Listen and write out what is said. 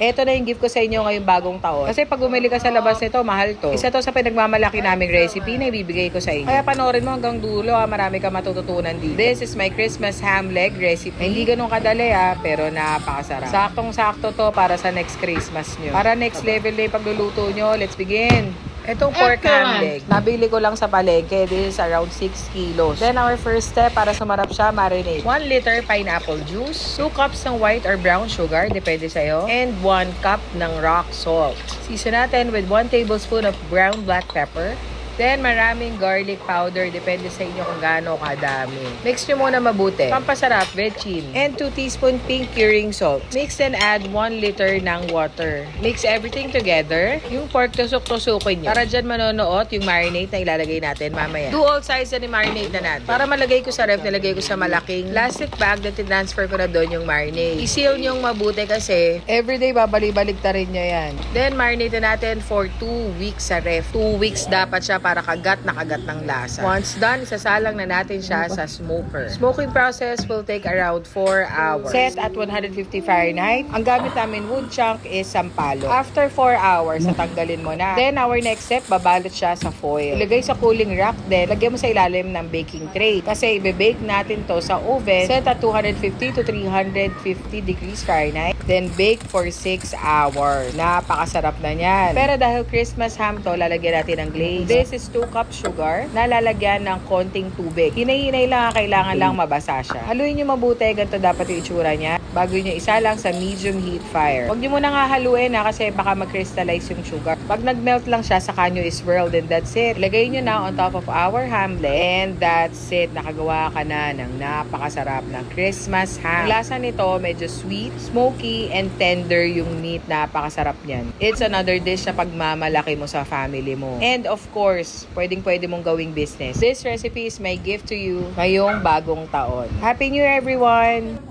Eto na yung gift ko sa inyo ngayong bagong taon. Kasi pag bumili ka sa labas nito, mahal to. Isa to sa pinagmamalaki naming recipe na ibibigay ko sa inyo. Kaya panoorin mo hanggang dulo, marami ka matututunan dito. This is my Christmas ham leg recipe. Hindi ganun kadali pero napakasarap. Saktong-sakto to para sa next Christmas nyo. Para next level na yung pagluluto nyo. Let's begin! Itong pork ham leg, nabili ko lang sa palengke. This is around 6 kilos. Then our first step, para sumarap siya, marinate. 1 liter pineapple juice, 2 cups ng white or brown sugar, depende sa'yo, and 1 cup ng rock salt. Season natin with 1 tablespoon of ground black pepper. Then, maraming garlic powder. Depende sa inyo kung gaano kadami. Mix nyo muna mabuti. Pampasarap, vetchin. And 2 teaspoon pink curing salt. Mix and add 1 liter ng water. Mix everything together. Yung pork, tusok-tusukin nyo. Para dyan manonoot yung marinate na ilalagay natin mamaya. Do all size na marinate na natin. Para malagay ko sa ref, nilagay ko sa malaking plastic bag na tinransfer ko na doon yung marinate. I-seal nyo mabuti kasi everyday babalik-balik ta rin nyo yan. Then, marinate na natin for 2 weeks sa ref. 2 weeks dapat siya para kagat na kagat ng lasa. Once done, isasalang na natin siya sa smoker. Smoking process will take around 4 hours. Set at 150 Fahrenheit. Ang gamit namin wood chunk is sampalo. After 4 hours, natanggalin mo na. Then, our next step, babalot siya sa foil. Ilagay sa cooling rack, then lagyan mo sa ilalim ng baking tray. Kasi ibe-bake natin to sa oven. Set at 250 to 350 degrees Fahrenheit. Then, bake for 6 hours. Napakasarap na niyan. Pero dahil Christmas ham to, lalagyan natin ng glaze. This is 2 cups sugar na lalagyan ng konting tubig. Hinay-hinay lang, kailangan lang mabasa siya. Haluin nyo mabuti, ganito dapat yung itsura niya. Bago nyo isalang sa medium heat fire. Huwag nyo muna nga haluin kasi baka mag-crystallize yung sugar. Pag nag-melt lang siya, saka nyo is-swirl, then that's it. Ilagay nyo na on top of our ham leg. And that's it. Nakagawa ka na ng napakasarap na Christmas ham. Ang lasa nito, medyo sweet, smoky, and tender yung meat. Napakasarap niyan. It's another dish na pagmamalaki mo sa family mo. And of course, pwedeng-pwede mong gawing business. This recipe is my gift to you ngayong bagong taon. Happy New Year, everyone!